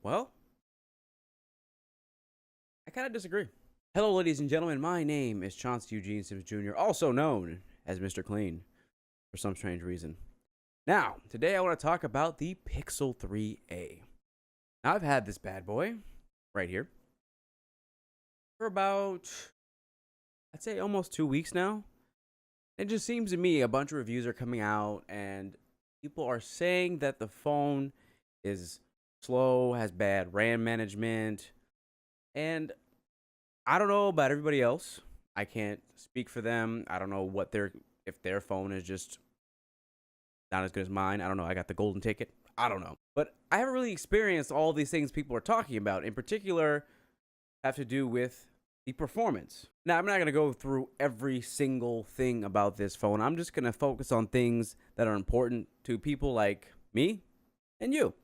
Well, I kind of disagree. Hello, ladies and gentlemen. My name is Chauncey Eugene Sims Jr., also known as Mr. Clean for some strange reason. Now, today I want to talk about the Pixel 3a. Now, I've had this bad boy right here for about, I'd say, almost 2 weeks now. It just seems to me a bunch of reviews are coming out and people are saying that the phone is slow, has bad RAM management, and I don't know about everybody else. I can't speak for them. I don't know if their phone is just not as good as mine. I don't know. I got the golden ticket. I don't know. But I haven't really experienced all these things people are talking about. In particular, have to do with the performance. Now, I'm not going to go through every single thing about this phone. I'm just going to focus on things that are important to people like me and you.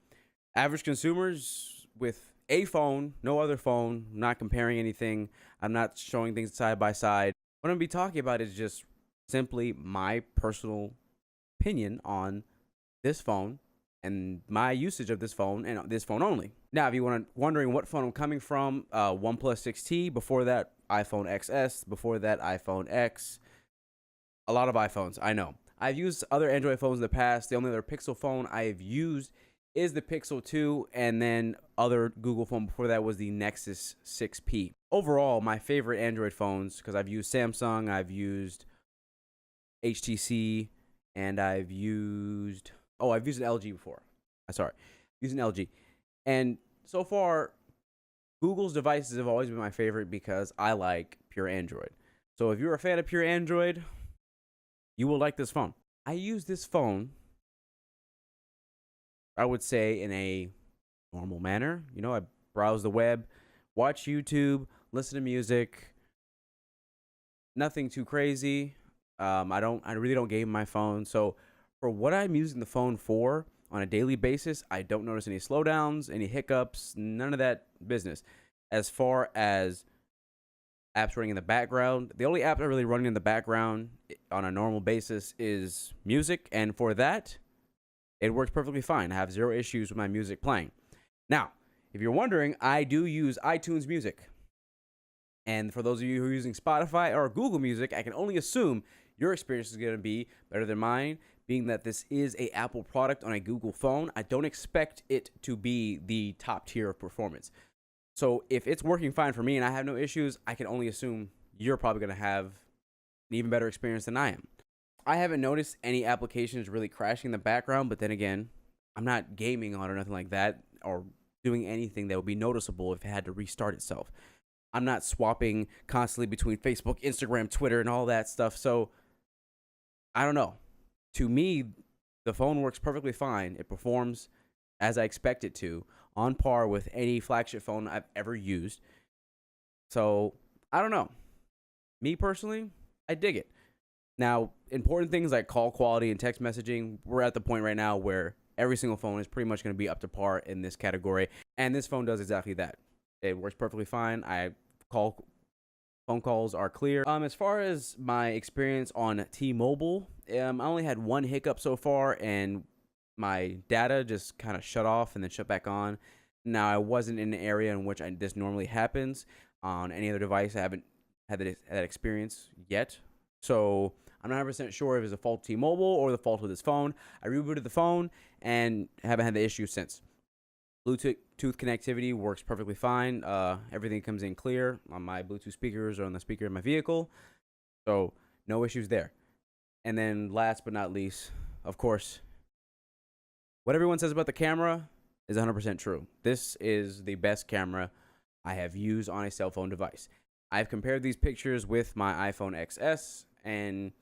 Average consumers with a phone, no other phone, I'm not comparing anything. I'm not showing things side by side. What I'm going to be talking about is just simply my personal opinion on this phone and my usage of this phone and this phone only. Now, if you're wondering what phone I'm coming from, OnePlus 6T, before that, iPhone XS, before that, iPhone X, a lot of iPhones, I know. I've used other Android phones in the past. The only other Pixel phone I've used is the Pixel 2, and then other Google phone before that was the Nexus 6P. Overall, my favorite Android phones, because I've used Samsung, I've used HTC, and I've used an LG before. Used an LG. And so far, Google's devices have always been my favorite because I like pure Android. So if you're a fan of pure Android, you will like this phone. I use this phone, I would say, in a normal manner. I browse the web, watch YouTube, listen to music. Nothing too crazy. I really don't game my phone. So for what I'm using the phone for on a daily basis, I don't notice any slowdowns, any hiccups, none of that business. As far as apps running in the background, the only app I really running in the background on a normal basis is music, and for that, it works perfectly fine. I have zero issues with my music playing. Now, if you're wondering, I do use iTunes Music. And for those of you who are using Spotify or Google Music, I can only assume your experience is going to be better than mine, being that this is an Apple product on a Google phone. I don't expect it to be the top tier of performance. So if it's working fine for me and I have no issues, I can only assume you're probably going to have an even better experience than I am. I haven't noticed any applications really crashing in the background, but then again, I'm not gaming on it or nothing like that, or doing anything that would be noticeable if it had to restart itself. I'm not swapping constantly between Facebook, Instagram, Twitter, and all that stuff. So I don't know. To me, the phone works perfectly fine. It performs as I expect it to, on par with any flagship phone I've ever used. So I don't know. Me personally, I dig it. Now, important things like call quality and text messaging, we're at the point right now where every single phone is pretty much going to be up to par in this category. And this phone does exactly that. It works perfectly fine. Phone calls are clear. As far as my experience on T-Mobile, I only had one hiccup so far, and my data just kind of shut off and then shut back on. Now, I wasn't in an area in which this normally happens. On any other device, I haven't had that experience yet. So I'm not 100% sure if it's a fault of T-Mobile or the fault of this phone. I rebooted the phone and haven't had the issue since. Bluetooth connectivity works perfectly fine. Everything comes in clear on my Bluetooth speakers or on the speaker in my vehicle. So no issues there. And then last but not least, of course, what everyone says about the camera is 100% true. This is the best camera I have used on a cell phone device. I've compared these pictures with my iPhone XS, and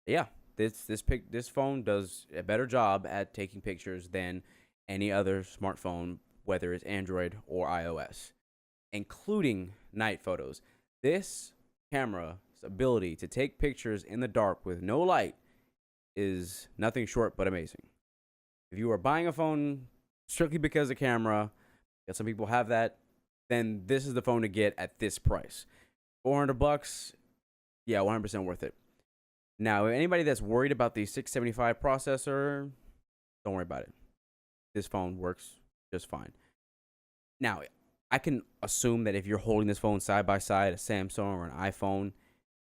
yeah, this phone does a better job at taking pictures than any other smartphone, whether it's Android or iOS, including night photos. This camera's ability to take pictures in the dark with no light is nothing short but amazing. If you are buying a phone strictly because of camera, because some people have that, then this is the phone to get at this price. $400, yeah, 100% worth it. Now, anybody that's worried about the 675 processor, don't worry about it. This phone works just fine. Now, I can assume that if you're holding this phone side by side, a Samsung or an iPhone,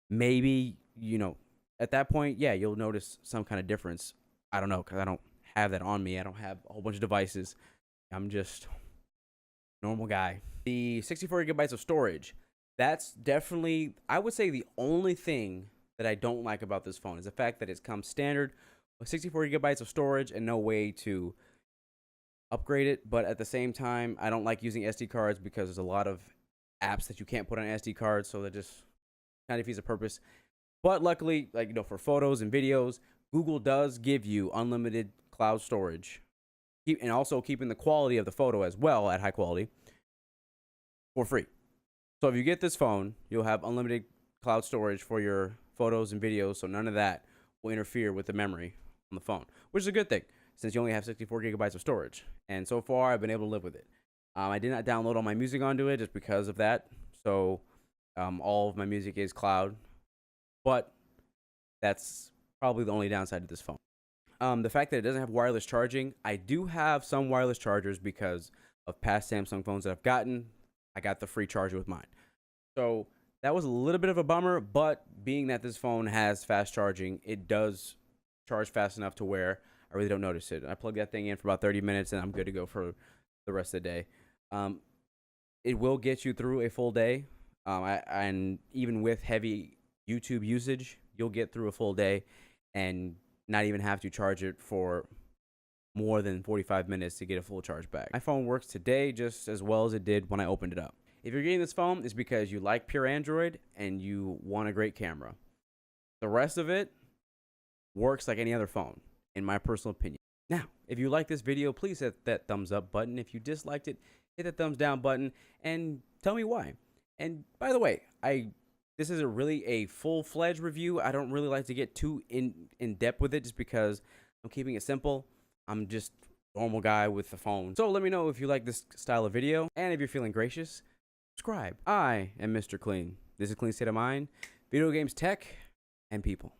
maybe, at that point, yeah, you'll notice some kind of difference. I don't know, because I don't have that on me. I don't have a whole bunch of devices. I'm just a normal guy. The 64 gigabytes of storage, that's definitely, I would say, the only thing that I don't like about this phone is the fact that it comes standard with 64 gigabytes of storage and no way to upgrade it. But at the same time, I don't like using SD cards because there's a lot of apps that you can't put on SD cards, so that just kind of defeats the purpose. But luckily, for photos and videos, Google does give you unlimited cloud storage, and also keeping the quality of the photo as well at high quality for free. So if you get this phone, you'll have unlimited cloud storage for your photos and videos, so none of that will interfere with the memory on the phone, which is a good thing since you only have 64 gigabytes of storage. And so far, I've been able to live with it. I did not download all my music onto it just because of that. So all of my music is cloud, but that's probably the only downside to this phone. The fact that it doesn't have wireless charging. I do have some wireless chargers because of past Samsung phones that I've gotten. I got the free charger with mine. So that was a little bit of a bummer, but being that this phone has fast charging, it does charge fast enough to where I really don't notice it. I plug that thing in for about 30 minutes and I'm good to go for the rest of the day. It will get you through a full day. And even with heavy YouTube usage, you'll get through a full day and not even have to charge it for more than 45 minutes to get a full charge back. My phone works today just as well as it did when I opened it up. If you're getting this phone, it's because you like pure Android and you want a great camera. The rest of it works like any other phone, in my personal opinion. Now, if you like this video, please hit that thumbs up button. If you disliked it, hit the thumbs down button and tell me why. And by the way, this isn't really a full-fledged review. I don't really like to get too in depth with it just because I'm keeping it simple. I'm just a normal guy with a phone. So let me know if you like this style of video, and if you're feeling gracious, subscribe. I am Mr. Clean. This is Clean State of Mind, video games, tech, and people.